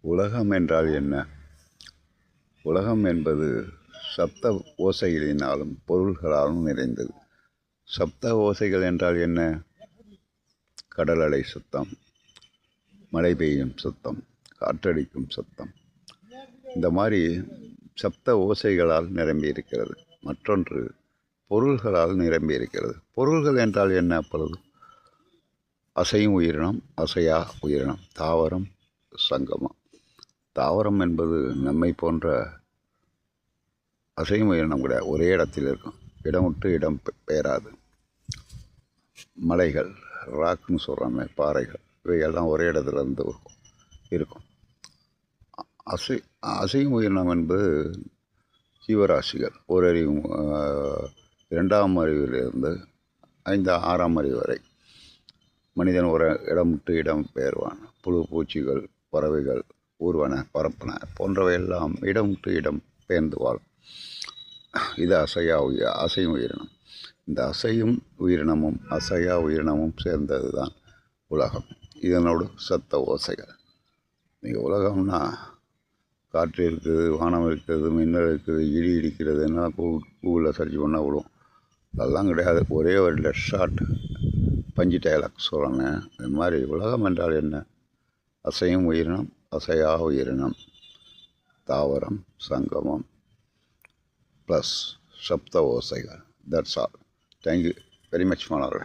உலகம் என்றால் என்ன? உலகம் என்பது சப்த ஓசைகளினாலும் பொருள்களாலும் நிறைந்தது. சப்த ஓசைகள் என்றால் என்ன? கடல் அலை சத்தம், மழை பெய்யும் சத்தம், காற்றடிக்கும் சத்தம், இந்த மாதிரி சப்த ஓசைகளால் நிரம்பி இருக்கிறது. மற்றொன்று பொருள்களால் நிரம்பி இருக்கிறது. பொருள்கள் என்றால் என்ன? அப்பொழுது அசையும் உயிரினம், அசையா உயிரினம், தாவரம், சங்கமம். தாவரம் என்பது நம்மை போன்ற அசையும் உயிரினம் கிடையாது, ஒரே இடத்தில் இருக்கும், இடம் விட்டு இடம் பெயராது. மலைகள், ராக்குன்னு சொல்கிறாங்க, பாறைகள், இவையெல்லாம் ஒரே இடத்துல இருந்து இருக்கும். அசையும் உயிரினம் என்பது ஜீவராசிகள், ஒரு அறிவு, 2ஆம் அறிவிலிருந்து 6ஆம் அறிவு வரை. மனிதன் ஒரு இடம் விட்டு இடம் பெயர்வான். புழு பூச்சிகள், பறவைகள், ஊர்வன, பரப்பன போன்றவையெல்லாம் இடம் விட்டு இடம் பெயர்ந்து வாழும். இது அசையும் உயிரினம். இந்த அசையும் உயிரினமும் அசையா உயிரினமும் சேர்ந்தது தான் உலகம். இதனோடு சத்த ஓசைகள். நீங்கள் உலகம்னா காற்று இருக்குது, வானம் இருக்குது, மின்னல் இருக்குது, இடி இடிக்கிறதுன்னா கூகுளில் சர்ச் பண்ணால் விடும். அதெல்லாம் கிடையாது. ஒரே ஒரு லெட் ஷார்ட் பஞ்சு டயலாக் சொல்லணும். இது மாதிரி உலகம் என்றால் என்ன? அசையும் உயிரினம், அசையா உயிரினம், தாவரம், சங்கமம் ப்ளஸ் சப்த ஓசைகள். That's all. Thank you very much மாணவர்களே.